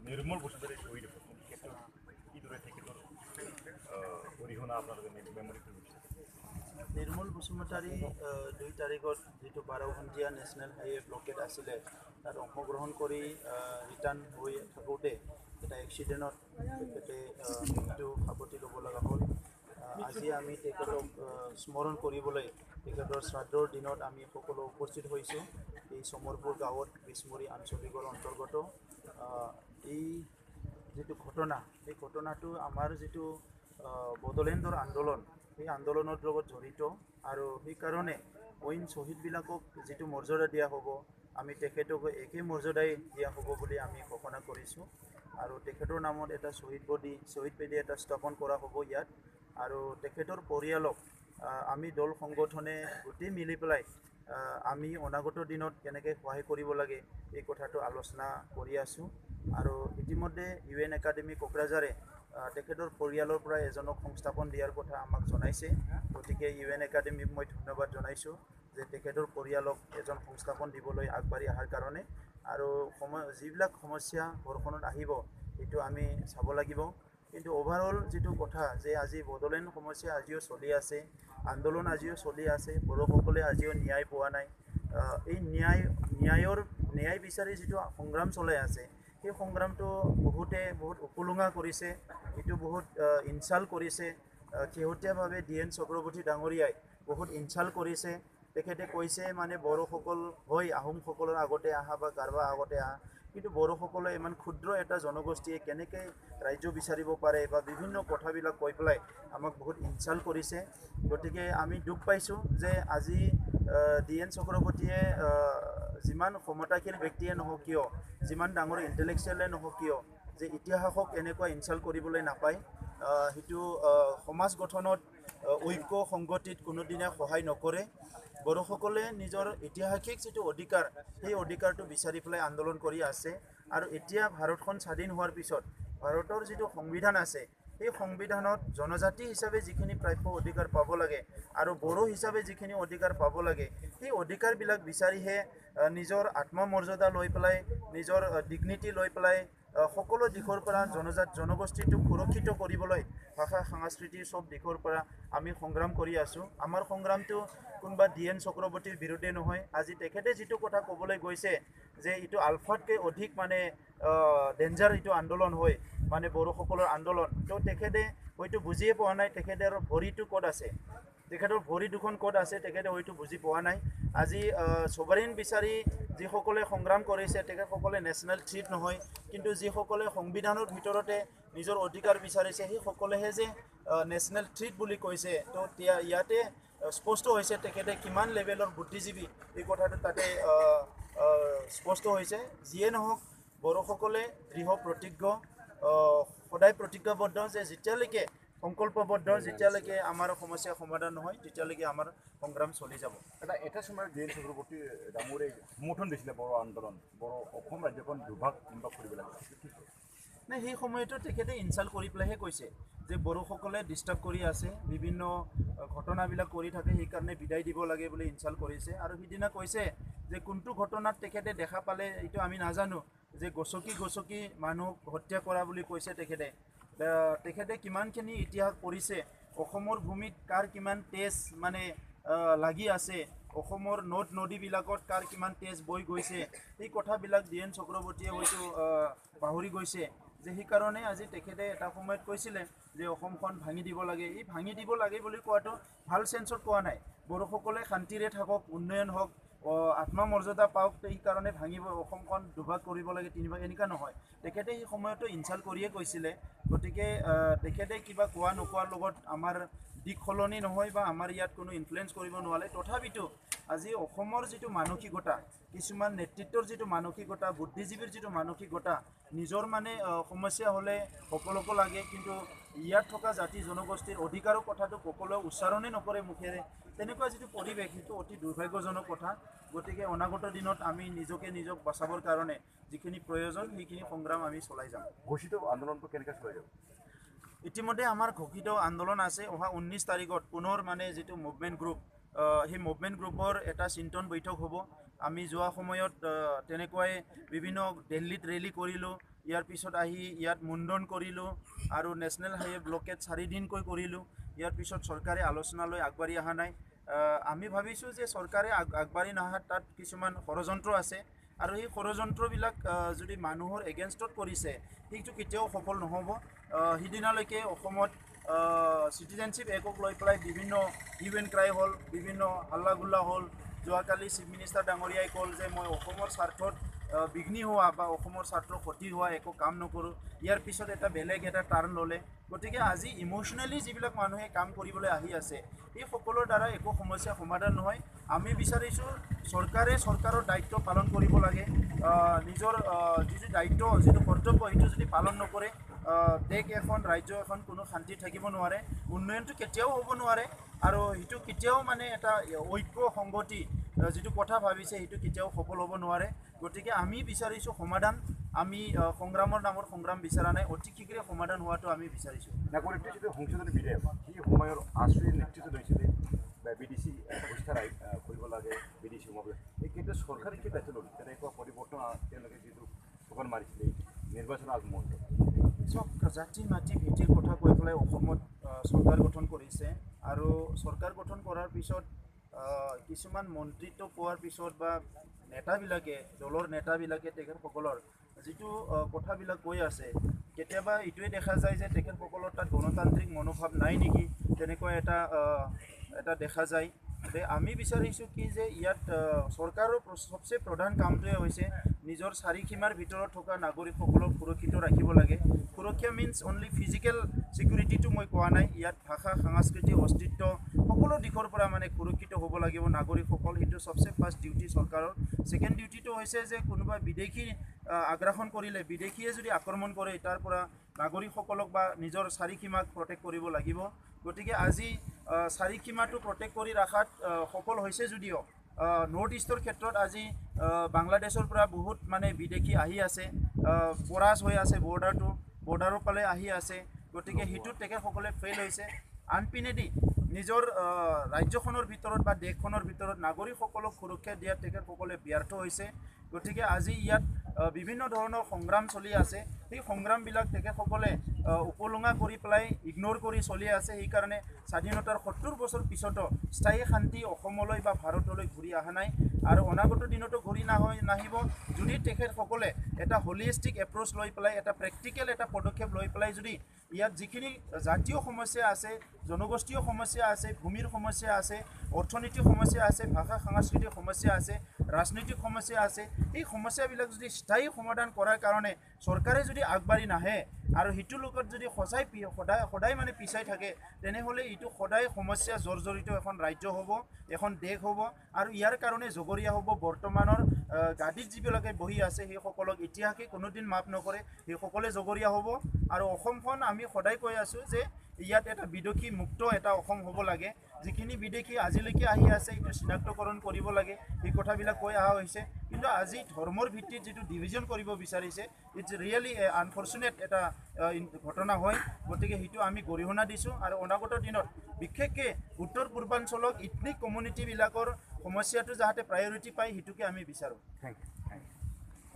নিৰ্মল বসুমতাৰী শ্বহীদ ক্ষেত্ৰত কিদৰে তেখেতৰ অৰিহণা আপোনালোকে মেমৰি কৰিব বিচাৰে? নিৰ্মল বসুমতাৰী 2 তাৰিখত যিটো 12 ঘণ্টীয়া নেশ্যনেল হাইৱে ব্লকেট আছিলে তাত অংশগ্ৰহণ কৰি ৰিটাৰ্ণ হৈ থাকোঁতে এটা এক্সিডেণ্টত তেখেতে মৃত্যু সাৱটি ল'ব লগা হ'ল। আজি আমি তেখেতক স্মৰণ কৰিবলৈ তেখেতৰ শ্ৰাদ্ধৰ দিনত আমি সকলো উপস্থিত হৈছোঁ এই চমৰপুৰ গাঁৱত বিছমুৰী আঞ্চলিকৰ অন্তৰ্গত। এই যিটো ঘটনা এই ঘটনাটো আমাৰ যিটো বড়োলেণ্ডৰ আন্দোলন এই আন্দোলনৰ লগত জড়িত আৰু সেইকাৰণে অইন শ্বহীদবিলাকক যিটো মৰ্যাদা দিয়া হ'ব আমি তেখেতক একে মৰ্যাদাই দিয়া হ'ব বুলি আমি ঘোষণা কৰিছোঁ আৰু তেখেতৰ নামত এটা শ্বহীদ বেদী এটা স্থাপন কৰা হ'ব ইয়াত আৰু তেখেতৰ পৰিয়ালক আমি দল সংগঠনে গোটেই মিলি পেলাই আমি অনাগত দিনত কেনেকৈ সহায় কৰিব লাগে এই কথাটো আলোচনা কৰি আছোঁ আৰু ইতিমধ্যে UN একাডেমি কোকৰাঝাৰে তেখেতৰ পৰিয়ালৰ পৰা এজনক সংস্থাপন দিয়াৰ কথা আমাক জনাইছে। গতিকে UN একাডেমিক মই ধন্যবাদ জনাইছোঁ যে তেখেতৰ পৰিয়ালক এজন সংস্থাপন দিবলৈ আগবাঢ়ি অহাৰ কাৰণে আৰু যিবিলাক সমস্যা ঘৰখনত আহিব সেইটো আমি চাব লাগিব। কিন্তু অভাৰঅল যিটো কথা যে আজি বড়োলেণ্ড সমস্যা আজিও চলি আছে, আন্দোলন আজিও চলি আছে, বড়োসকলে আজিও ন্যায় পোৱা নাই। এই ন্যায় বিচাৰি যিটো সংগ্ৰাম চলাই আছে সেই সংগ্ৰামটো বহুত উপলুঙা কৰিছে, এইটো বহুত ইনচাল্ট কৰিছে। শেহতীয়াভাৱে DN চক্ৰৱৰ্তী ডাঙৰীয়াই বহুত ইনচাল্ট কৰিছে। তেখেতে কৈছে মানে বড়োসকল হয় আহোমসকলৰ আগতে আহা বা কাৰোবাৰ আগতে আহা, কিন্তু বড়োসকলে ইমান ক্ষুদ্ৰ এটা জনগোষ্ঠীয়ে কেনেকৈ ৰাজ্য বিচাৰিব পাৰে বা বিভিন্ন কথাবিলাক কৈ পেলাই আমাক বহুত ইনচাল্ট কৰিছে। গতিকে আমি দুখ পাইছোঁ যে আজি DN চক্ৰৱৰ্তীয়ে যিমান ক্ষমতাশীল ব্যক্তিয়ে নহওক কিয়, যিমান ডাঙৰ ইণ্টেলেকচুৱেলে নহওক কিয়, যে ইতিহাসক এনেকুৱা ইনচাল্ট কৰিবলৈ নাপায়। সেইটো সমাজ গঠনত ঐক্য সংগতিত কোনোদিনে সহায় নকৰে। বড়োসকলে নিজৰ ঐতিহাসিক যিটো অধিকাৰ সেই অধিকাৰটো বিচাৰি পেলাই আন্দোলন কৰি আছে আৰু এতিয়া ভাৰতখন স্বাধীন হোৱাৰ পিছত ভাৰতৰ যিটো সংবিধান আছে সেই সংবিধানত জনজাতি হিচাপে যিখিনি প্ৰাপ্য অধিকাৰ পাব লাগে আৰু বড়ো হিচাপে যিখিনি অধিকাৰ পাব লাগে সেই অধিকাৰবিলাক বিচাৰিহে নিজৰ আত্মমৰ্যাদা লৈ পেলাই নিজৰ ডিগনিটি লৈ পেলাই সকলো দিশৰ পৰা জনগোষ্ঠীটোক সুৰক্ষিত কৰিবলৈ ভাষা সংস্কৃতিৰ চব দিশৰ পৰা আমি সংগ্ৰাম কৰি আছোঁ। আমাৰ সংগ্ৰামটো কোনোবা DN চক্ৰৱৰ্তীৰ বিৰুদ্ধে নহয়। আজি তেখেতে যিটো কথা ক'বলৈ গৈছে যে এইটো আলফাতকৈ অধিক মানে ডেঞ্জাৰ এইটো আন্দোলন হয় মানে বড়োসকলৰ আন্দোলন, তো তেখেতে হয়তো বুজিয়ে পোৱা নাই তেখেতৰ ভৰিটো ক'ত আছে, তেখেতৰ ভৰি দুখন ক'ত আছে তেখেতে হয়তো বুজি পোৱা নাই। আজি ছভাৰেইন বিচাৰি যিসকলে সংগ্ৰাম কৰিছে তেখেতসকলে নেশ্যনেল থ্ৰীট নহয়, কিন্তু যিসকলে সংবিধানৰ ভিতৰতে নিজৰ অধিকাৰ বিচাৰিছে সেইসকলেহে যে নেশ্যনেল থ্ৰীট বুলি কৈছে। তো ইয়াতে স্পষ্ট হৈছে তেখেতে কিমান লেভেলৰ বুদ্ধিজীৱী এই কথাটো তাতে স্পষ্ট হৈছে। যিয়ে নহওক বড়োসকলে দৃঢ় প্ৰতিজ্ঞ, সদায় প্ৰতিজ্ঞাবদ্ধ যে যেতিয়ালৈকে সংকল্পবদ্ধ, যেতিয়ালৈকে আমাৰ সমস্যা সমাধান নহয় তেতিয়ালৈকে আমাৰ সংগ্ৰাম চলি যাব। এটা সময়ত DN চক্ৰৱৰ্তী ডাঙৰীয়াই সমৰ্থন দিছিলে বড়ো আন্দোলন, বড়ো অসম ৰাজ্যখন দুভাগ কৰিব লাগে। নাই, সেই সময়তো তেখেতে ইনচাল্ট কৰি পেলাইহে কৈছে যে বড়োসকলে ডিষ্টাৰ্ব কৰি আছে, বিভিন্ন ঘটনাবিলাক কৰি থাকে, সেইকাৰণে বিদায় দিব লাগে বুলি ইনচাল্ট কৰিছে। আৰু সিদিনা কৈছে যে কোনটো ঘটনাত তেখেতে দেখা পালে এইটো আমি নাজানো, যে গচকি মানুহ হত্যা কৰা বুলি কৈছে তেখেতে। তেখেতে কিমানখিনি ইতিহাস পঢ়িছে, অসমৰ ভূমিত কাৰ কিমান তেজ মানে লাগি আছে, অসমৰ নদ নদীবিলাকত কাৰ কিমান তেজ বৈ গৈছে, এই কথাবিলাক DN চক্ৰৱৰ্তীয়ে হয়তো পাহৰি গৈছে। যে সেইকাৰণে আজি তেখেতে এটা সময়ত কৈছিলে যে অসমখন ভাঙি দিব লাগে। এই ভাঙি দিব লাগে বুলি কোৱাটো ভাল চেঞ্চত কোৱা নাই। বড়োসকলে শান্তিৰে থাকক, উন্নয়ন হওক, আত্মমৰ্যাদা পাওক, সেইকাৰণে ভাঙিব অসমখন দুভাগ কৰিব লাগে, তিনিভাগ এনেকুৱা নহয়। তেখেতে সেই সময়তো ইনচাল্ট কৰিয়ে কৈছিলে। গতিকে তেখেতে কিবা কোৱা নোকোৱাৰ লগত আমাৰ দিশ সলনি নহয় বা আমাৰ ইয়াত কোনো ইনফ্লুৱেঞ্চ কৰিব নোৱাৰে। তথাপিতো আজি অসমৰ যিটো মানসিকতা, কিছুমান নেতৃত্বৰ যিটো মানসিকতা, বুদ্ধিজীৱীৰ যিটো মানসিকতা, নিজৰ মানে সমস্যা হ'লে সকলোকো লাগে, কিন্তু ইয়াত থকা জাতি জনগোষ্ঠীৰ অধিকাৰৰ কথাটো সকলোৱে উচ্চাৰণে নকৰে মুখেৰে, তেনেকুৱা যিটো পৰিৱেশ সেইটো অতি দুৰ্ভাগ্যজনক কথা। গতিকে অনাগত দিনত আমি নিজক বচাবৰ কাৰণে যিখিনি প্ৰয়োজন সেইখিনি সংগ্ৰাম আমি চলাই যাম। ঘোষিত আন্দোলনটো কেনেকৈ চলাই যাব? ইতিমধ্যে আমাৰ ঘোষিত আন্দোলন আছে। অহা 19 তাৰিখত পুনৰ মানে যিটো মুভমেণ্ট গ্ৰুপ, সেই মুভমেণ্ট গ্ৰুপৰ এটা চিন্তন বৈঠক হ'ব। আমি যোৱা সময়ত তেনেকুৱাই বিভিন্ন দিল্লীত ৰেলী কৰিলোঁ, ইয়াৰ পিছত আহি ইয়াত মুণ্ডন কৰিলোঁ আৰু নেশ্যনেল হাইৱে ব্লকেট 4 দিনকৈ কৰিলোঁ। ইয়াৰ পিছত চৰকাৰে আলোচনালৈ আগবাঢ়ি অহা নাই। আমি ভাবিছোঁ যে চৰকাৰে আগবাঢ়ি নহাত তাত কিছুমান ষড়যন্ত্ৰ আছে আৰু সেই ষড়যন্ত্ৰবিলাক যদি মানুহৰ এগেইনষ্টত কৰিছে সেইটো কেতিয়াও সফল নহ'ব। সিদিনালৈকে অসমত চিটিজেনশ্বিপ একক লৈ পেলাই বিভিন্ন ইউ এন ক্ৰাই হ'ল, বিভিন্ন হাল্লা গোল্লা হ'ল। যোৱাকালি চিফ মিনিষ্টাৰ ডাঙৰীয়াই ক'ল যে মই অসমৰ স্বাৰ্থত বিঘ্নি হোৱা বা অসমৰ স্বাৰ্থৰ ক্ষতি হোৱা একো কাম নকৰোঁ। ইয়াৰ পিছত এটা বেলেগ এটা টাৰ্ণ ল'লে। গতিকে আজি ইম'চনেলি যিবিলাক মানুহে কাম কৰিবলৈ আহি আছে এই সকলৰ দ্বাৰা একো সমস্যা সমাধান নহয়। আমি বিচাৰিছোঁ চৰকাৰে চৰকাৰৰ দায়িত্ব পালন কৰিব লাগে। নিজৰ যিটো দায়িত্ব যিটো কৰ্তব্য সেইটো যদি পালন নকৰে দেশ এখন ৰাজ্য এখন কোনো শান্তি থাকিব নোৱাৰে, উন্নয়নটো কেতিয়াও হ'ব নোৱাৰে আৰু সেইটো কেতিয়াও মানে এটা ঐক্য সংগতি যিটো কথা ভাবিছে সেইটো কেতিয়াও সফল হ'ব নোৱাৰে। গতিকে আমি বিচাৰিছোঁ সমাধান। আমি সংগ্ৰামৰ নামৰ সংগ্ৰাম বিচৰা নাই, অতি শীঘ্ৰে সমাধান হোৱাটো আমি বিচাৰিছোঁ। নাগৰিকত্ব যিটো সংশোধনী বিধেয়ক সেই সময়ৰ আশ্ৰয়ৰ নেতৃত্ব লৈছিলে BDC ব্যৱস্থা কৰিব লাগে, BDC সোমাব লাগে। এই কিন্তু চৰকাৰে কি দায়িত্ব ল'লে তেনেকুৱা পৰিৱৰ্তন তেওঁলোকে যিটো ঠগন মাৰিছিলে নিৰ্বাচনৰ আগমুহূৰ্তত চব জাতি মাটি ভিত্তিৰ কথা কৈ পেলাই অসমত চৰকাৰ গঠন কৰিছে আৰু চৰকাৰ গঠন কৰাৰ পিছত কিছুমান মন্ত্ৰিত্ব পোৱাৰ পিছত বা নেতাবিলাকে দলৰ নেতাবিলাকে তেখেতসকলৰ যিটো কথাবিলাক কৈ আছে কেতিয়াবা এইটোৱে দেখা যায় যে তেখেতসকলৰ তাত গণতান্ত্ৰিক মনোভাৱ নাই নেকি, তেনেকুৱা এটা দেখা যায়। আমি বিচাৰিছোঁ কি যে ইয়াত চৰকাৰৰ সবচে প্ৰধান কামটোৱে হৈছে নিজৰ চাৰিসীমাৰ ভিতৰত থকা নাগৰিকসকলক সুৰক্ষিত ৰাখিব লাগে। সুৰক্ষা মিনছ অনলি ফিজিকেল ছিকিউৰিটিটো মই কোৱা নাই, ইয়াত ভাষা সংস্কৃতি অস্তিত্ব সকলো দিশৰ পৰা মানে সুৰক্ষিত হ'ব লাগিব নাগৰিকসকল। সেইটো সবচে ফাৰ্ষ্ট ডিউটি চৰকাৰৰ। ছেকেণ্ড ডিউটিটো হৈছে যে কোনোবা বিদেশী আগ্ৰাসন কৰিলে, বিদেশীয়ে যদি আক্ৰমণ কৰে তাৰ পৰা নাগৰিকসকলক বা নিজৰ চাৰিসীমাক প্ৰটেক্ট কৰিব লাগিব। গতিকে আজি চাৰিসীমাটো প্ৰটেক্ট কৰি ৰখাত সফল হৈছে যদিও নৰ্থ ইষ্টৰ ক্ষেত্ৰত আজি বাংলাদেশৰ পৰা বহুত মানে বিদেশী আহি আছে, পৰাজ হৈ আছে বৰ্ডাৰৰ ফালে আহি আছে। গতিকে সেইটোত তেখেতসকলে ফেইল হৈছে। আনপিনেদি নিজৰ ৰাজ্যখনৰ ভিতৰত বা দেশখনৰ ভিতৰত নাগৰিকসকলক সুৰক্ষা দিয়াত তেখেতসকলে ব্যৰ্থ হৈছে। গতিকে আজি ইয়াত বিভিন্ন ধৰণৰ সংগ্ৰাম চলি আছে, সেই সংগ্ৰামবিলাক তেখেতসকলে উপলুঙা কৰি পেলাই ইগন'ৰ কৰি চলি আছে। সেইকাৰণে স্বাধীনতাৰ 70 বছৰ পিছতো স্থায়ী শান্তি অসমলৈ বা ভাৰতলৈ ঘূৰি অহা নাই আৰু অনাগত দিনতো ঘূৰি নাহিব যদি তেখেতসকলে এটা হলিষ্টিক এপ্ৰ'চ লৈ পেলাই এটা প্ৰেক্টিকেল এটা পদক্ষেপ লৈ পেলাই যদি ইয়াত যিখিনি জাতীয় সমস্যা আছে, জনগোষ্ঠীয় সমস্যা আছে, ভূমিৰ সমস্যা আছে, অৰ্থনৈতিক সমস্যা আছে, ভাষা সাংস্কৃতিক সমস্যা আছে, ৰাজনৈতিক সমস্যা আছে, এই সমস্যাবিলাক যদি স্থায়ী সমাধান কৰাৰ কাৰণে চৰকাৰে যদি আগবাঢ়ি নাহে আৰু সিটোৰ লগত যদি সদায় মানে পিছাই থাকে তেনেহ'লে এইটো সদায় সমস্যা জৰ্জৰিত এখন ৰাজ্য হ'ব, এখন দেশ হ'ব আৰু ইয়াৰ কাৰণে জগৰীয়া হ'ব বৰ্তমানৰ গাদীত যিবিলাকে বহি আছে সেইসকলক ইতিহাসে কোনোদিন মাফ নকৰে, সেইসকলে জগৰীয়া হ'ব। আৰু অসমখন আমি সদায় কৈ আছোঁ যে ইয়াত এটা বিদেশী মুক্ত এটা অসম হ'ব লাগে। যিখিনি বিদেশী আজিলৈকে আহি আছে এইটো চিনাক্তকৰণ কৰিব লাগে, এই কথাবিলাক কৈ অহা হৈছে। কিন্তু আজি ধৰ্মৰ ভিত্তিত যিটো ডিভিজন কৰিব বিচাৰিছে ইটছ ৰিয়েলি আনফৰ্চুনেট এটা ঘটনা হয়। গতিকে সেইটো আমি গৰিহণা দিছোঁ আৰু অনাগত দিনত বিশেষকৈ উত্তৰ পূৰ্বাঞ্চলক ইথনিক কমিউনিটিবিলাকৰ সমস্যাটো যাতে প্ৰায়ৰিটি পায় সেইটোকে আমি বিচাৰোঁ। Thank U.